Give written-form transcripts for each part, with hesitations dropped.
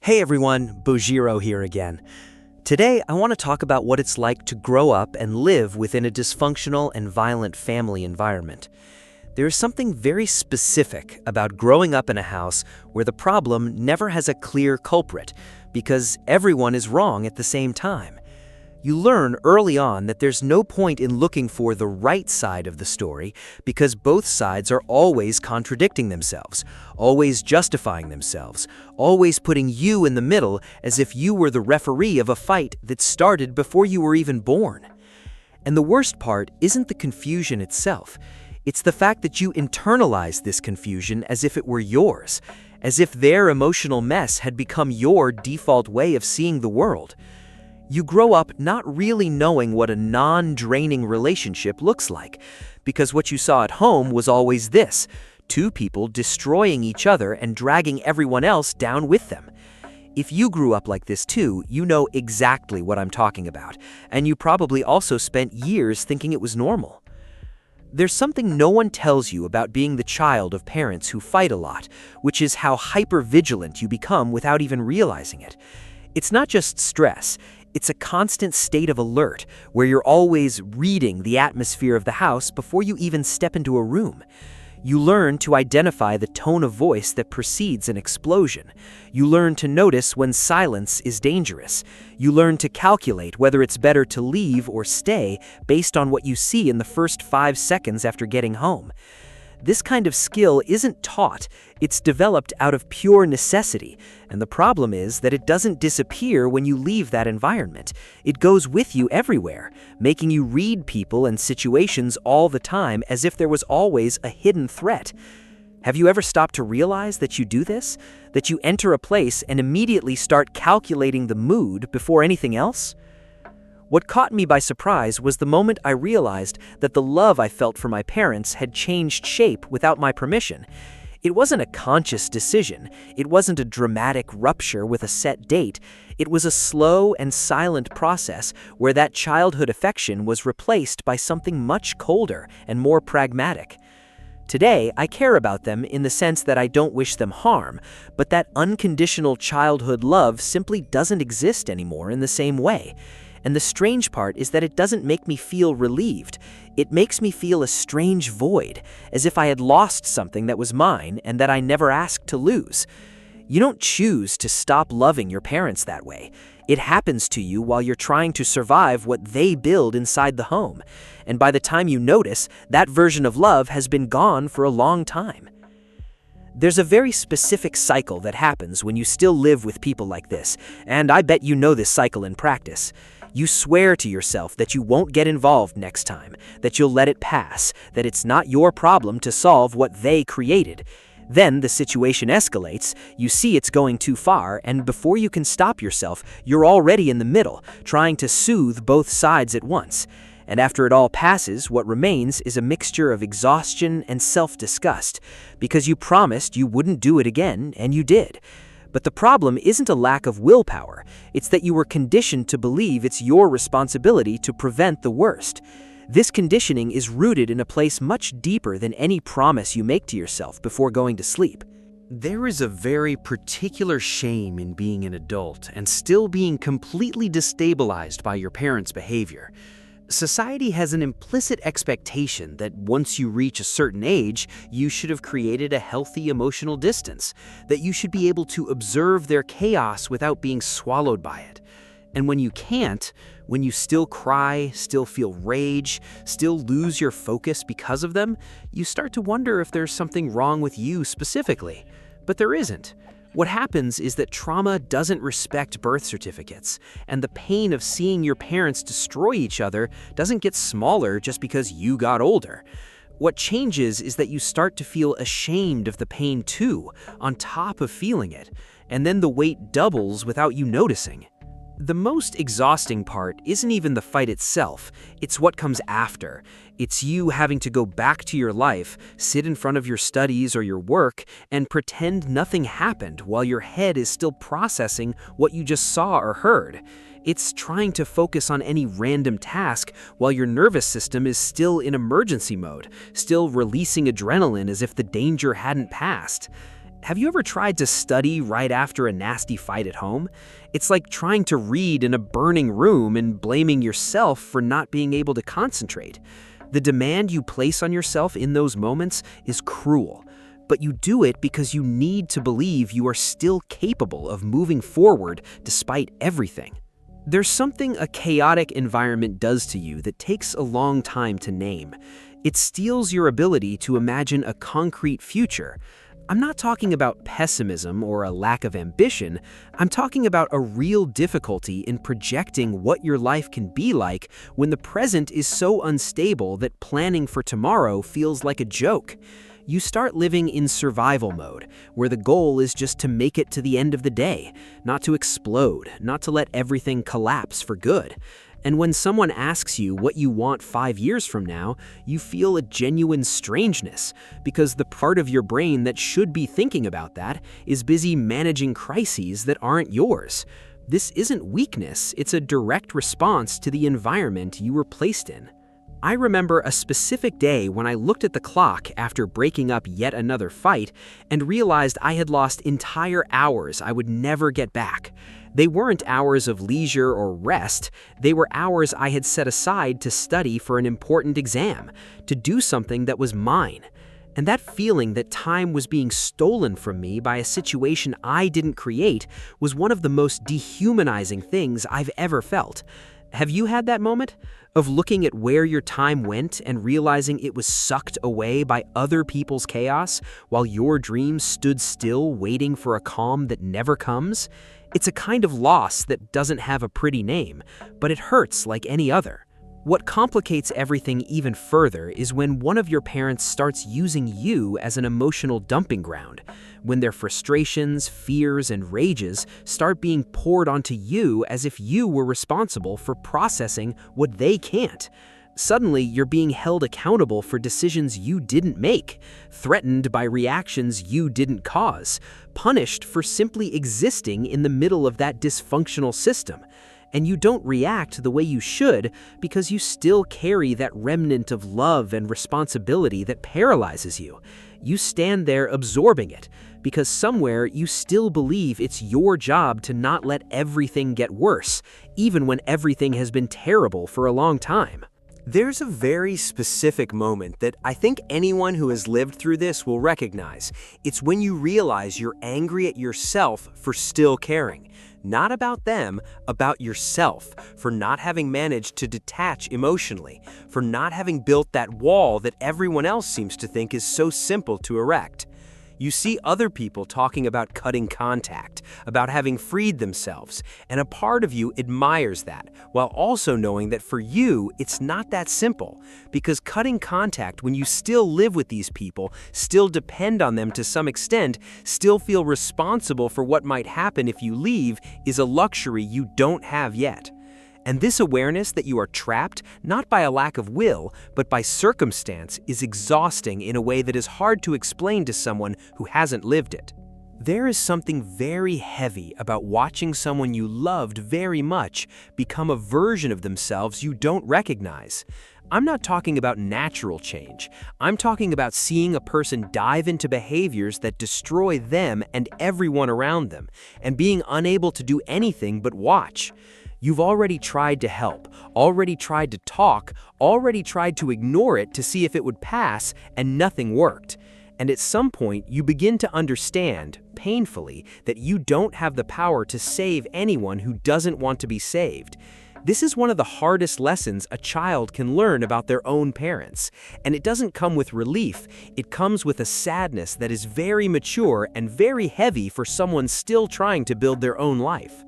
Hey everyone, Bojiro here again. Today I want to talk about what it's like to grow up and live within a dysfunctional and violent family environment. There is something very specific about growing up in a house where the problem never has a clear culprit, because everyone is wrong at the same time. You learn early on that there's no point in looking for the right side of the story because both sides are always contradicting themselves, always justifying themselves, always putting you in the middle as if you were the referee of a fight that started before you were even born. And the worst part isn't the confusion itself. It's the fact that you internalize this confusion as if it were yours, as if their emotional mess had become your default way of seeing the world. You grow up not really knowing what a non-draining relationship looks like, because what you saw at home was always this: two people destroying each other and dragging everyone else down with them. If you grew up like this too, you know exactly what I'm talking about, and you probably also spent years thinking it was normal. There's something no one tells you about being the child of parents who fight a lot, which is how hyper-vigilant you become without even realizing it. It's not just stress. It's a constant state of alert where you're always reading the atmosphere of the house before you even step into a room. You learn to identify the tone of voice that precedes an explosion. You learn to notice when silence is dangerous. You learn to calculate whether it's better to leave or stay based on what you see in the first 5 seconds after getting home. This kind of skill isn't taught, it's developed out of pure necessity, and the problem is that it doesn't disappear when you leave that environment. It goes with you everywhere, making you read people and situations all the time as if there was always a hidden threat. Have you ever stopped to realize that you do this? That you enter a place and immediately start calculating the mood before anything else? What caught me by surprise was the moment I realized that the love I felt for my parents had changed shape without my permission. It wasn't a conscious decision. It wasn't a dramatic rupture with a set date. It was a slow and silent process where that childhood affection was replaced by something much colder and more pragmatic. Today, I care about them in the sense that I don't wish them harm, but that unconditional childhood love simply doesn't exist anymore in the same way. And the strange part is that it doesn't make me feel relieved. It makes me feel a strange void, as if I had lost something that was mine and that I never asked to lose. You don't choose to stop loving your parents that way. It happens to you while you're trying to survive what they build inside the home. And by the time you notice, that version of love has been gone for a long time. There's a very specific cycle that happens when you still live with people like this, and I bet you know this cycle in practice. You swear to yourself that you won't get involved next time, that you'll let it pass, that it's not your problem to solve what they created. Then the situation escalates, you see it's going too far, and before you can stop yourself, you're already in the middle, trying to soothe both sides at once. And after it all passes, what remains is a mixture of exhaustion and self-disgust, because you promised you wouldn't do it again, and you did. But the problem isn't a lack of willpower, it's that you were conditioned to believe it's your responsibility to prevent the worst. This conditioning is rooted in a place much deeper than any promise you make to yourself before going to sleep. There is a very particular shame in being an adult and still being completely destabilized by your parents' behavior. Society has an implicit expectation that once you reach a certain age, you should have created a healthy emotional distance, that you should be able to observe their chaos without being swallowed by it. And when you can't, when you still cry, still feel rage, still lose your focus because of them, you start to wonder if there's something wrong with you specifically. But there isn't. What happens is that trauma doesn't respect birth certificates, and the pain of seeing your parents destroy each other doesn't get smaller just because you got older. What changes is that you start to feel ashamed of the pain too, on top of feeling it, and then the weight doubles without you noticing. The most exhausting part isn't even the fight itself, it's what comes after. It's you having to go back to your life, sit in front of your studies or your work, and pretend nothing happened while your head is still processing what you just saw or heard. It's trying to focus on any random task while your nervous system is still in emergency mode, still releasing adrenaline as if the danger hadn't passed. Have you ever tried to study right after a nasty fight at home? It's like trying to read in a burning room and blaming yourself for not being able to concentrate. The demand you place on yourself in those moments is cruel, but you do it because you need to believe you are still capable of moving forward despite everything. There's something a chaotic environment does to you that takes a long time to name. It steals your ability to imagine a concrete future. I'm not talking about pessimism or a lack of ambition. I'm talking about a real difficulty in projecting what your life can be like when the present is so unstable that planning for tomorrow feels like a joke. You start living in survival mode, where the goal is just to make it to the end of the day, not to explode, not to let everything collapse for good. And when someone asks you what you want 5 years from now, you feel a genuine strangeness, because the part of your brain that should be thinking about that is busy managing crises that aren't yours. This isn't weakness, it's a direct response to the environment you were placed in. I remember a specific day when I looked at the clock after breaking up yet another fight and realized I had lost entire hours I would never get back. They weren't hours of leisure or rest, they were hours I had set aside to study for an important exam, to do something that was mine. And that feeling that time was being stolen from me by a situation I didn't create was one of the most dehumanizing things I've ever felt. Have you had that moment? Of looking at where your time went and realizing it was sucked away by other people's chaos while your dreams stood still waiting for a calm that never comes? It's a kind of loss that doesn't have a pretty name, but it hurts like any other. What complicates everything even further is when one of your parents starts using you as an emotional dumping ground, when their frustrations, fears, and rages start being poured onto you as if you were responsible for processing what they can't. Suddenly, you're being held accountable for decisions you didn't make, threatened by reactions you didn't cause, punished for simply existing in the middle of that dysfunctional system. And you don't react the way you should because you still carry that remnant of love and responsibility that paralyzes you. You stand there absorbing it because somewhere you still believe it's your job to not let everything get worse, even when everything has been terrible for a long time. There's a very specific moment that I think anyone who has lived through this will recognize. It's when you realize you're angry at yourself for still caring. Not about them, about yourself, for not having managed to detach emotionally, for not having built that wall that everyone else seems to think is so simple to erect. You see other people talking about cutting contact, about having freed themselves, and a part of you admires that, while also knowing that for you, it's not that simple, because cutting contact when you still live with these people, still depend on them to some extent, still feel responsible for what might happen if you leave, is a luxury you don't have yet. And this awareness that you are trapped, not by a lack of will, but by circumstance, is exhausting in a way that is hard to explain to someone who hasn't lived it. There is something very heavy about watching someone you loved very much become a version of themselves you don't recognize. I'm not talking about natural change. I'm talking about seeing a person dive into behaviors that destroy them and everyone around them, and being unable to do anything but watch. You've already tried to help, already tried to talk, already tried to ignore it to see if it would pass, and nothing worked. And at some point, you begin to understand, painfully, that you don't have the power to save anyone who doesn't want to be saved. This is one of the hardest lessons a child can learn about their own parents. And it doesn't come with relief, it comes with a sadness that is very mature and very heavy for someone still trying to build their own life.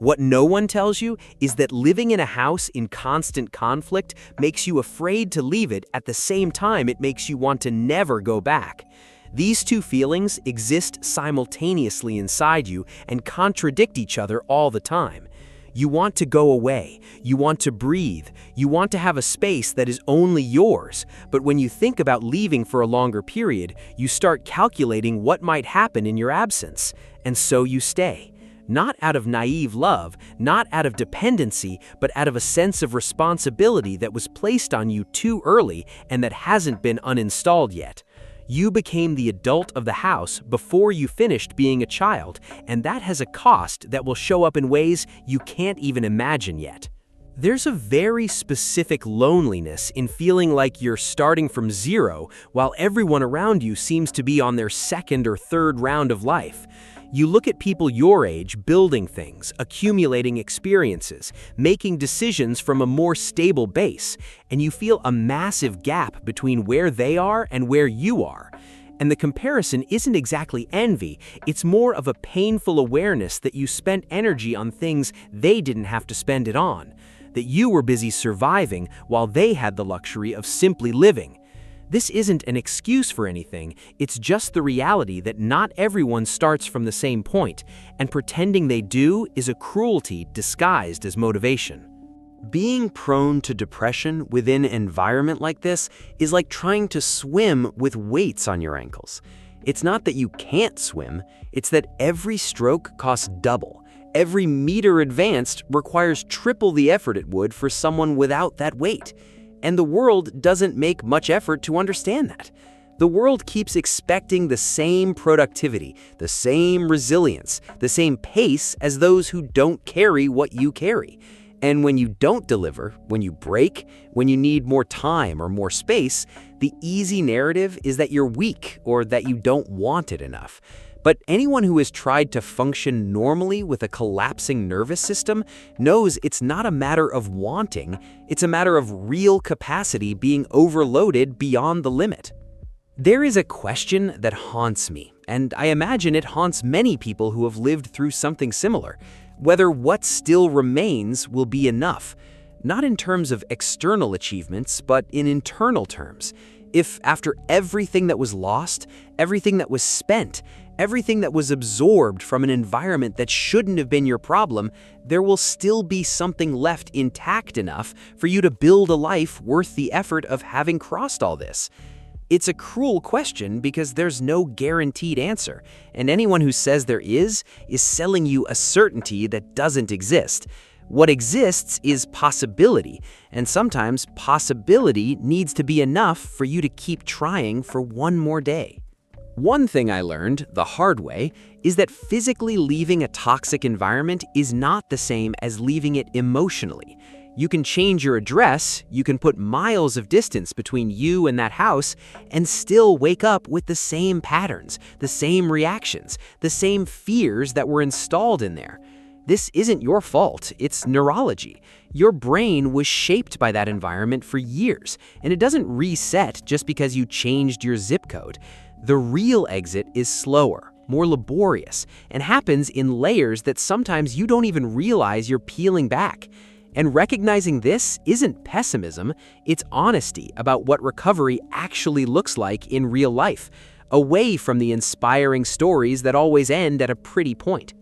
What no one tells you is that living in a house in constant conflict makes you afraid to leave it at the same time it makes you want to never go back. These two feelings exist simultaneously inside you and contradict each other all the time. You want to go away, you want to breathe, you want to have a space that is only yours, but when you think about leaving for a longer period, you start calculating what might happen in your absence, and so you stay. Not out of naive love, not out of dependency, but out of a sense of responsibility that was placed on you too early and that hasn't been uninstalled yet. You became the adult of the house before you finished being a child, and that has a cost that will show up in ways you can't even imagine yet. There's a very specific loneliness in feeling like you're starting from zero while everyone around you seems to be on their second or third round of life. You look at people your age building things, accumulating experiences, making decisions from a more stable base, and you feel a massive gap between where they are and where you are. And the comparison isn't exactly envy, it's more of a painful awareness that you spent energy on things they didn't have to spend it on, that you were busy surviving while they had the luxury of simply living. This isn't an excuse for anything, it's just the reality that not everyone starts from the same point, and pretending they do is a cruelty disguised as motivation. Being prone to depression within an environment like this is like trying to swim with weights on your ankles. It's not that you can't swim, it's that every stroke costs double. Every meter advanced requires triple the effort it would for someone without that weight. And the world doesn't make much effort to understand that. The world keeps expecting the same productivity, the same resilience, the same pace as those who don't carry what you carry. And when you don't deliver, when you break, when you need more time or more space, the easy narrative is that you're weak or that you don't want it enough. But anyone who has tried to function normally with a collapsing nervous system knows it's not a matter of wanting, it's a matter of real capacity being overloaded beyond the limit. There is a question that haunts me, and I imagine it haunts many people who have lived through something similar, whether what still remains will be enough, not in terms of external achievements, but in internal terms. If after everything that was lost, everything that was spent, everything that was absorbed from an environment that shouldn't have been your problem, there will still be something left intact enough for you to build a life worth the effort of having crossed all this. It's a cruel question because there's no guaranteed answer, and anyone who says there is selling you a certainty that doesn't exist. What exists is possibility, and sometimes possibility needs to be enough for you to keep trying for one more day. One thing I learned the hard way is that physically leaving a toxic environment is not the same as leaving it emotionally. You can change your address, you can put miles of distance between you and that house, and still wake up with the same patterns, the same reactions, the same fears that were installed in there. This isn't your fault, it's neurology. Your brain was shaped by that environment for years, and it doesn't reset just because you changed your zip code. The real exit is slower, more laborious, and happens in layers that sometimes you don't even realize you're peeling back. And recognizing this isn't pessimism, it's honesty about what recovery actually looks like in real life, away from the inspiring stories that always end at a pretty point.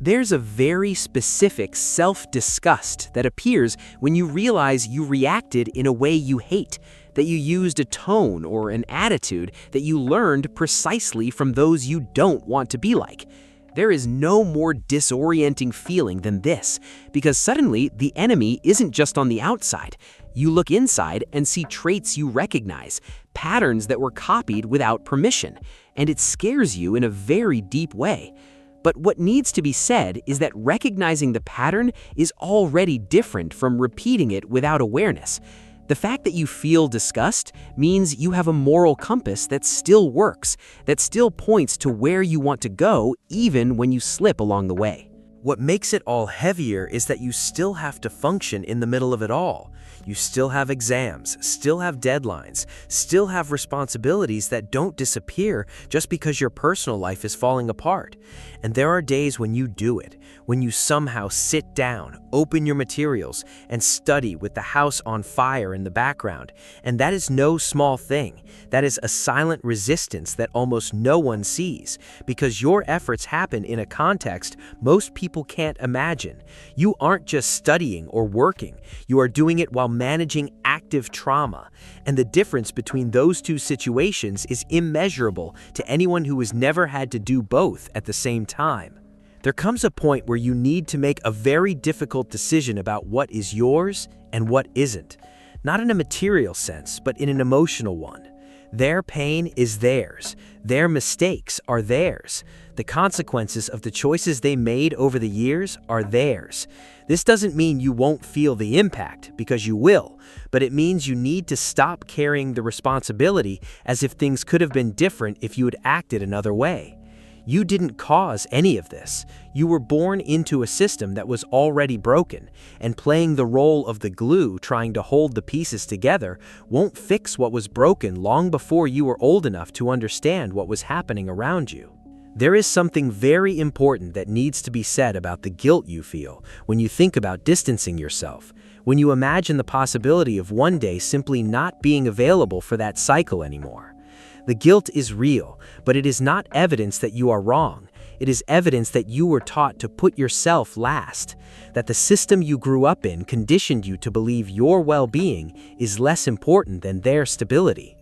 There's a very specific self-disgust that appears when you realize you reacted in a way you hate, that you used a tone or an attitude that you learned precisely from those you don't want to be like. There is no more disorienting feeling than this, because suddenly the enemy isn't just on the outside. You look inside and see traits you recognize, patterns that were copied without permission, and it scares you in a very deep way. But what needs to be said is that recognizing the pattern is already different from repeating it without awareness. The fact that you feel disgust means you have a moral compass that still works, that still points to where you want to go even when you slip along the way. What makes it all heavier is that you still have to function in the middle of it all. You still have exams, still have deadlines, still have responsibilities that don't disappear just because your personal life is falling apart. And there are days when you do it, when you somehow sit down, open your materials, and study with the house on fire in the background. And that is no small thing. That is a silent resistance that almost no one sees, because your efforts happen in a context most people can't imagine. You aren't just studying or working, you are doing it while managing active trauma. And the difference between those two situations is immeasurable to anyone who has never had to do both at the same time. There comes a point where you need to make a very difficult decision about what is yours and what isn't. Not in a material sense, but in an emotional one. Their pain is theirs. Their mistakes are theirs. The consequences of the choices they made over the years are theirs. This doesn't mean you won't feel the impact, because you will, but it means you need to stop carrying the responsibility as if things could have been different if you had acted another way. You didn't cause any of this. You were born into a system that was already broken, and playing the role of the glue trying to hold the pieces together won't fix what was broken long before you were old enough to understand what was happening around you. There is something very important that needs to be said about the guilt you feel when you think about distancing yourself, when you imagine the possibility of one day simply not being available for that cycle anymore. The guilt is real, but it is not evidence that you are wrong. It is evidence that you were taught to put yourself last, that the system you grew up in conditioned you to believe your well-being is less important than their stability.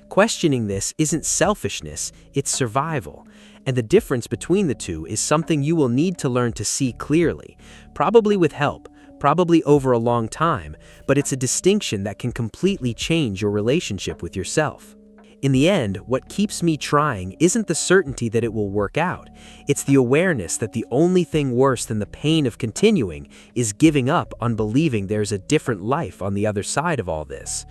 Questioning this isn't selfishness, it's survival. And the difference between the two is something you will need to learn to see clearly, probably with help, probably over a long time, but it's a distinction that can completely change your relationship with yourself. In the end, what keeps me trying isn't the certainty that it will work out. It's the awareness that the only thing worse than the pain of continuing is giving up on believing there's a different life on the other side of all this.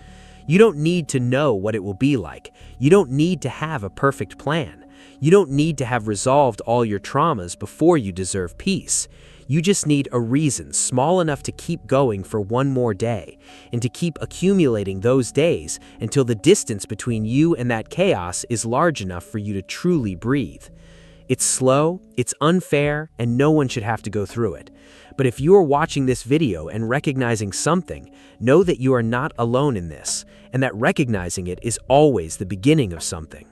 You don't need to know what it will be like. You don't need to have a perfect plan. You don't need to have resolved all your traumas before you deserve peace. You just need a reason small enough to keep going for one more day, and to keep accumulating those days until the distance between you and that chaos is large enough for you to truly breathe. It's slow, it's unfair, and no one should have to go through it. But if you are watching this video and recognizing something, know that you are not alone in this, and that recognizing it is always the beginning of something.